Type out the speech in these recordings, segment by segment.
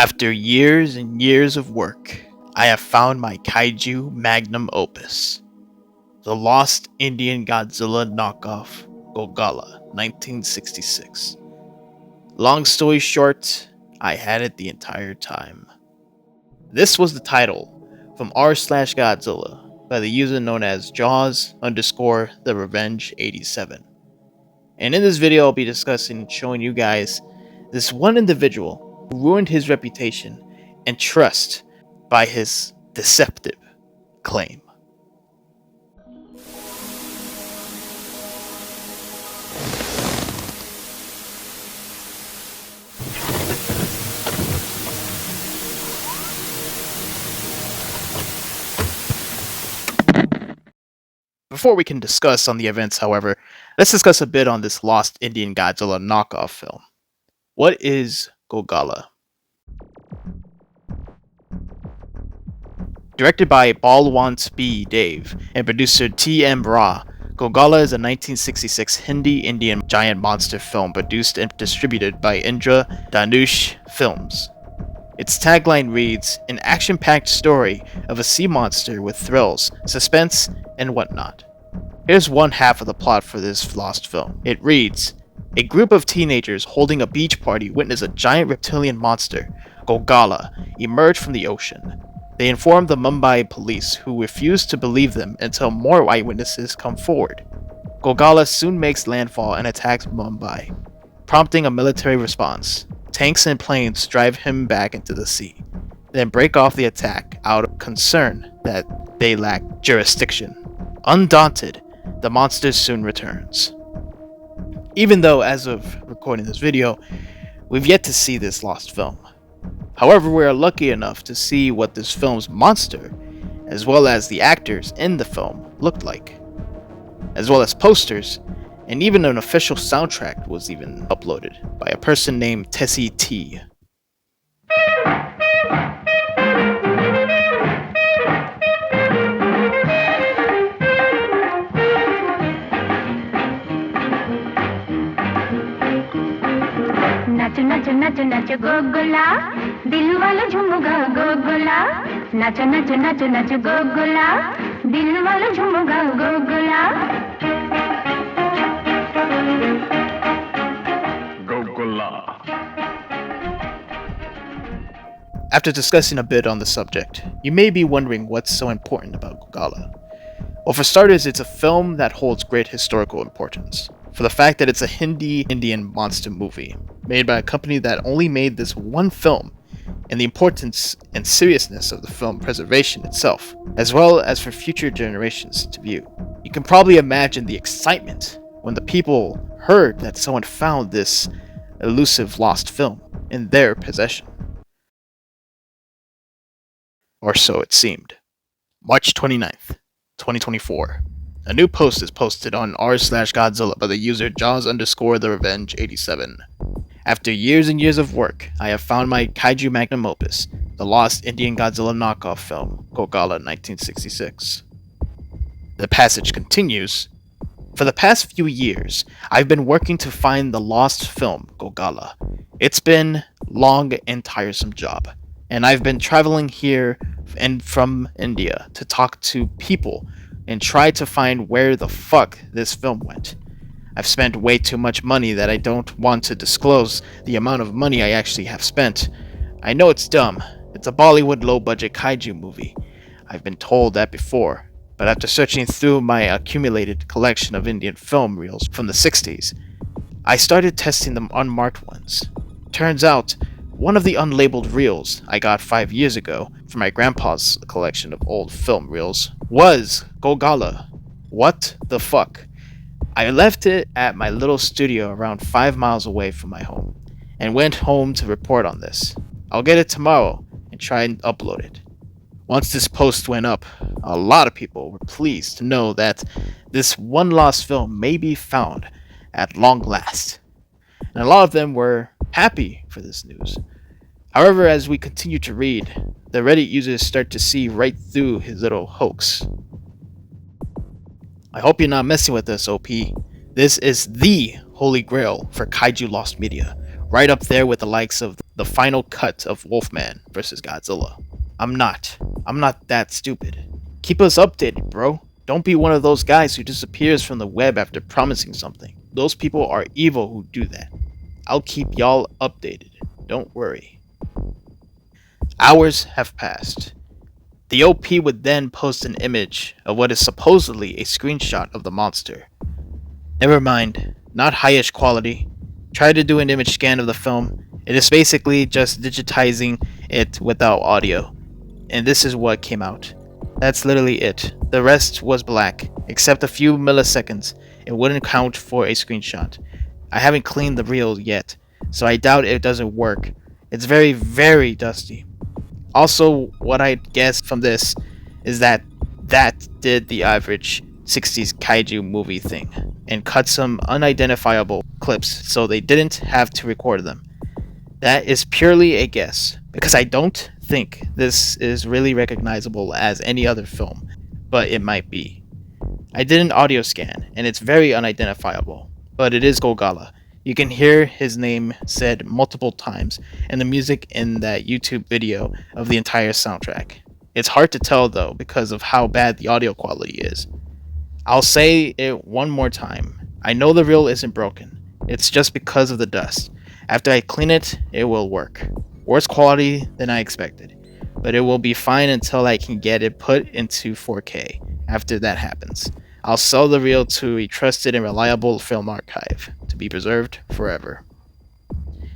After years and years of work, I have found my kaiju magnum opus, the lost Indian Godzilla knockoff, GOGOLA, 1966. Long story short, I had it the entire time. This was the title from r/Godzilla by the user known as Jaws underscore the Revenge 87. And in this video, I'll be discussing and showing you guys this one individual who ruined his reputation and trust by his deceptive claim. Before we can discuss on the events, however, let's discuss a bit on this lost Indian Godzilla knockoff film. What is GOGOLA? Directed by Balwant B. Dave and producer T.M. Ra, GOGOLA is a 1966 Hindi Indian giant monster film produced and distributed by Indra Dhanush Films. Its tagline reads, an action-packed story of a sea monster with thrills, suspense, and whatnot. Here's one half of the plot for this lost film. It reads, a group of teenagers holding a beach party witness a giant reptilian monster, GOGOLA, emerge from the ocean. They inform the Mumbai police, who refuse to believe them until more eyewitnesses come forward. GOGOLA soon makes landfall and attacks Mumbai, prompting a military response. Tanks and planes drive him back into the sea, then break off the attack out of concern that they lack jurisdiction. Undaunted, the monster soon returns. Even though, as of recording this video, we've yet to see this lost film. However, we are lucky enough to see what this film's monster, as well as the actors in the film, looked like, as well as posters, and even an official soundtrack was even uploaded by a person named Tessie T. नाचो नाचो नाचो नाचो गोगोला दिल वाला झुमगा गोगोला नाचो नाचो नाचो नाचो गोगोला दिल वाला झुमगा गोगोला GOGOLA. After discussing a bit on the subject, you may be wondering what's so important about GOGOLA. Well, for starters, it's a film that holds great historical importance, for the fact that it's a Hindi Indian monster movie, made by a company that only made this one film, and the importance and seriousness of the film preservation itself, as well as for future generations to view. You can probably imagine the excitement when the people heard that someone found this elusive lost film in their possession. Or so it seemed. March 29th, 2024. A new post is posted on r/Godzilla by the user Jaws underscore the Revenge 87. After years and years of work, I have found my kaiju magnum opus, the lost Indian Godzilla knockoff film, GOGOLA 1966. The passage continues. For the past few years, I've been working to find the lost film, GOGOLA. It's been a long and tiresome job, and I've been traveling here and from India to talk to people and try to find where the fuck this film went. I've spent way too much money that I don't want to disclose the amount of money I actually have spent. I know it's dumb. It's a Bollywood low-budget kaiju movie. I've been told that before, but after searching through my accumulated collection of Indian film reels from the 60s, I started testing the unmarked ones. Turns out, one of the unlabeled reels I got 5 years ago from my grandpa's collection of old film reels was GOGOLA. What the fuck? I left it at my little studio around 5 miles away from my home, and went home to report on this. I'll get it tomorrow and try and upload it. Once this post went up, a lot of people were pleased to know that this one lost film may be found at long last, and a lot of them were happy for this news. However, as we continue to read, the Reddit users start to see right through his little hoax. I hope you're not messing with us, OP. This is the holy grail for kaiju lost media, right up there with the likes of the final cut of Wolfman vs. Godzilla. I'm not. I'm not that stupid. Keep us updated, bro. Don't be one of those guys who disappears from the web after promising something. Those people are evil who do that. I'll keep y'all updated. Don't worry. Hours have passed. The OP would then post an image of what is supposedly a screenshot of the monster. Never mind, not highish quality. Try to do an image scan of the film. It is basically just digitizing it without audio. And this is what came out. That's literally it. The rest was black, except a few milliseconds. It wouldn't count for a screenshot. I haven't cleaned the reel yet, so I doubt it doesn't work. It's very, very dusty. Also, what I guess from this is that did the average 60s kaiju movie thing and cut some unidentifiable clips so they didn't have to record them. That is purely a guess, because I don't think this is really recognizable as any other film, but it might be. I did an audio scan, and it's very unidentifiable, but it is GOGOLA. You can hear his name said multiple times, and the music in that YouTube video of the entire soundtrack. It's hard to tell though because of how bad the audio quality is. I'll say it one more time. I know the reel isn't broken. It's just because of the dust. After I clean it, it will work. Worse quality than I expected, but it will be fine until I can get it put into 4K. After that happens, I'll sell the reel to a trusted and reliable film archive to be preserved forever.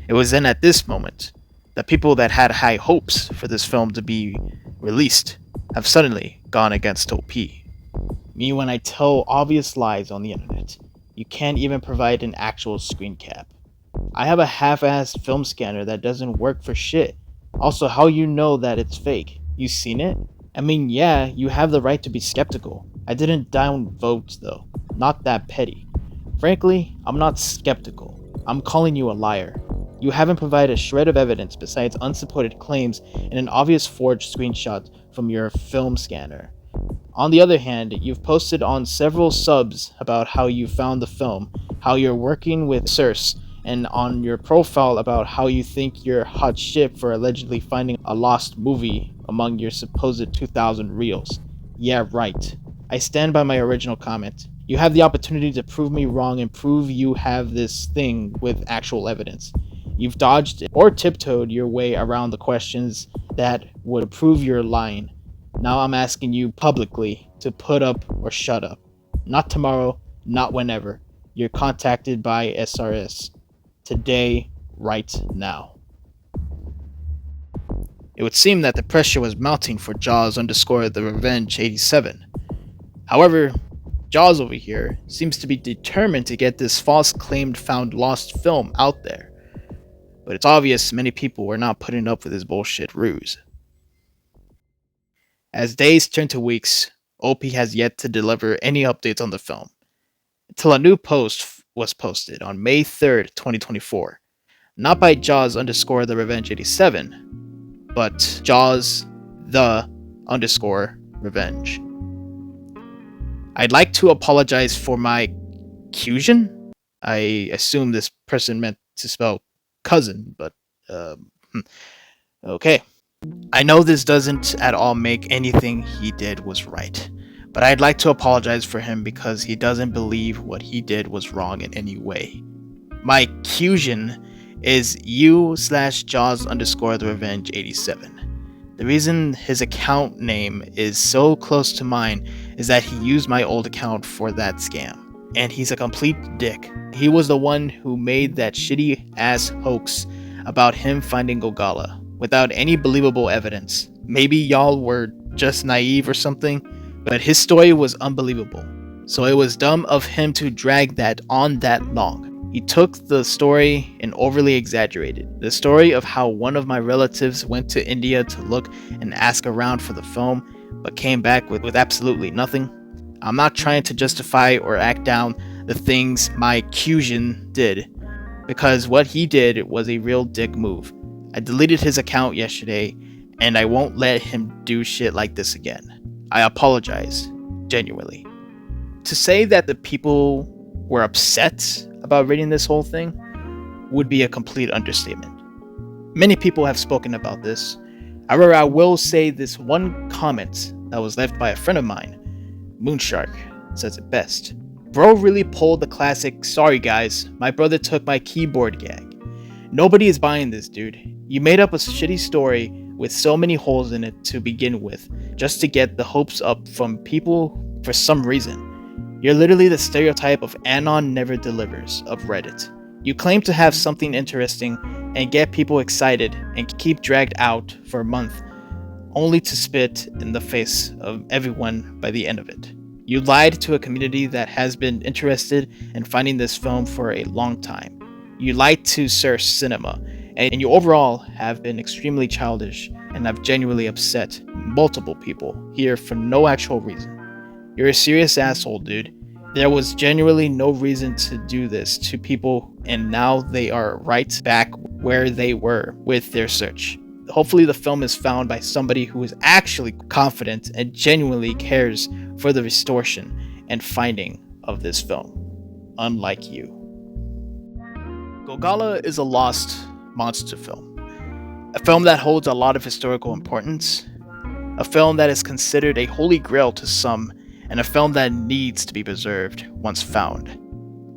It was then at this moment that people that had high hopes for this film to be released have suddenly gone against OP. Me when I tell obvious lies on the internet. You can't even provide an actual screen cap. I have a half-assed film scanner that doesn't work for shit. Also, how you know that it's fake? You seen it? I mean, yeah, you have the right to be skeptical. I didn't downvote though. Not that petty. Frankly, I'm not skeptical. I'm calling you a liar. You haven't provided a shred of evidence besides unsupported claims and an obvious forged screenshot from your film scanner. On the other hand, you've posted on several subs about how you found the film, how you're working with Source, and on your profile about how you think you're hot shit for allegedly finding a lost movie among your supposed 2,000 reels. Yeah, right. I stand by my original comment. You have the opportunity to prove me wrong and prove you have this thing with actual evidence. You've dodged or tiptoed your way around the questions that would prove you're lying. Now I'm asking you publicly to put up or shut up. Not tomorrow, not whenever. You're contacted by SRS. Today, right now. It would seem that the pressure was mounting for Jaws _ the Revenge 87. However, Jaws over here seems to be determined to get this false claimed found lost film out there. But it's obvious many people were not putting up with his bullshit ruse. As days turn to weeks, OP has yet to deliver any updates on the film, until a new post was posted on May 3rd, 2024. Not by Jaws _ the Revenge 87, but Jaws the _ Revenge. I'd like to apologize for my fusion. I assume this person meant to spell cousin, but okay. I know this doesn't at all make anything he did was right, but I'd like to apologize for him because he doesn't believe what he did was wrong in any way. My fusion is u/Jaws _ the Revenge 87. The reason his account name is so close to mine is that he used my old account for that scam. And he's a complete dick. He was the one who made that shitty ass hoax about him finding GOGOLA without any believable evidence. Maybe y'all were just naive or something, but his story was unbelievable. So it was dumb of him to drag that on that long. He took the story and overly exaggerated. The story of how one of my relatives went to India to look and ask around for the film, but came back with absolutely nothing. I'm not trying to justify or act down the things my Cusian did, because what he did was a real dick move. I deleted his account yesterday, and I won't let him do shit like this again. I apologize, genuinely. To say that the people were upset about reading this whole thing, would be a complete understatement. Many people have spoken about this. However, I will say this one comment that was left by a friend of mine. Moonshark says it best. Bro really pulled the classic, sorry guys, my brother took my keyboard gag. Nobody is buying this, dude. You made up a shitty story with so many holes in it to begin with, just to get the hopes up from people for some reason. You're literally the stereotype of Anon never delivers of Reddit. You claim to have something interesting and get people excited and keep dragged out for a month, only to spit in the face of everyone by the end of it. You lied to a community that has been interested in finding this film for a long time. You lied to Sir Cinema, and you overall have been extremely childish and have genuinely upset multiple people here for no actual reason. You're a serious asshole, dude. There was genuinely no reason to do this to people, and now they are right back where they were with their search. Hopefully the film is found by somebody who is actually confident and genuinely cares for the restoration and finding of this film, unlike you. GOGOLA is a lost monster film. A film that holds a lot of historical importance. A film that is considered a holy grail to some, and a film that needs to be preserved once found.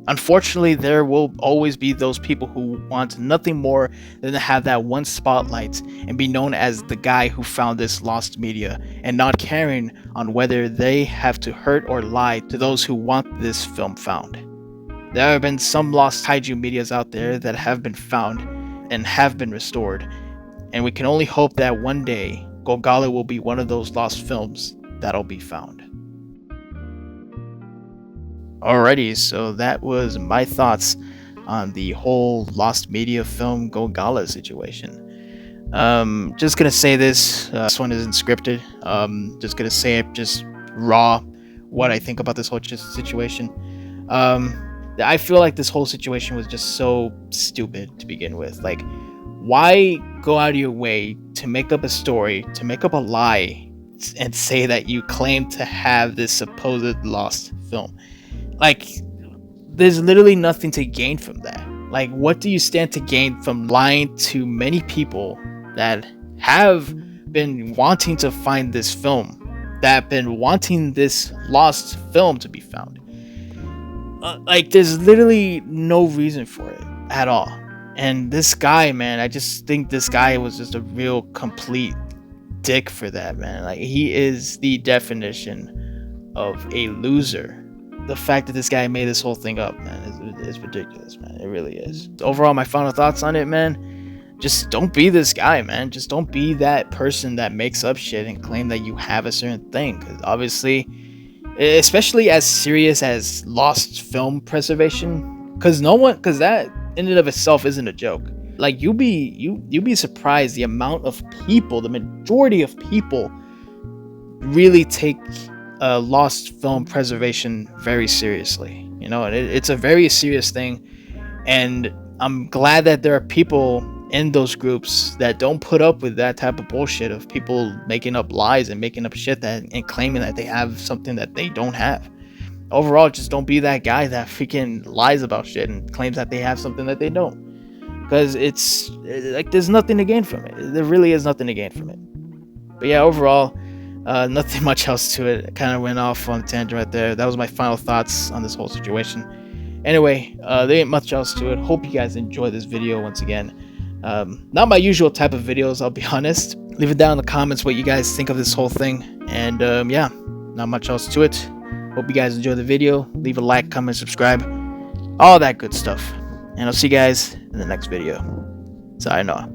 Unfortunately, there will always be those people who want nothing more than to have that one spotlight and be known as the guy who found this lost media, and not caring on whether they have to hurt or lie to those who want this film found. There have been some lost kaiju medias out there that have been found and have been restored, and we can only hope that one day GOGOLA will be one of those lost films that'll be found. Alrighty, so that was my thoughts on the whole lost media film GOGOLA situation. Just gonna say this one isn't scripted. Just gonna say it just raw what I think about this whole situation. I feel like this whole situation was just so stupid to begin with. Like, why go out of your way to make up a story, to make up a lie, and say that you claim to have this supposed lost film? Like, there's literally nothing to gain from that. Like, what do you stand to gain from lying to many people that have been wanting to find this film, that have been wanting this lost film to be found? Like, there's literally no reason for it at all. And this guy, man, I just think this guy was just a real complete dick for that, man. Like, he is the definition of a loser. The fact that this guy made this whole thing up, man, is ridiculous, man. It really is. Overall, my final thoughts on it, man, just don't be this guy, man. Just don't be that person that makes up shit and claim that you have a certain thing. Because obviously, especially as serious as lost film preservation, because that in and of itself isn't a joke. Like, you'd be surprised the amount of people, the majority of people, really take lost film preservation very seriously. You know, and it's a very serious thing, and I'm glad that there are people in those groups that don't put up with that type of bullshit of people making up lies and making up shit and claiming that they have something that they don't have. Overall, just don't be that guy that freaking lies about shit and claims that they have something that they don't, because it's like there's nothing to gain from it. There really is nothing to gain from it. But yeah, overall, nothing much else to it. Kind of went off on a tangent right there. That was my final thoughts on this whole situation. Anyway, there ain't much else to it. Hope you guys enjoyed this video once again. Not my usual type of videos, I'll be honest. Leave it down in the comments what you guys think of this whole thing. And yeah, not much else to it. Hope you guys enjoyed the video. Leave a like, comment, subscribe, all that good stuff. And I'll see you guys in the next video. Sayonara.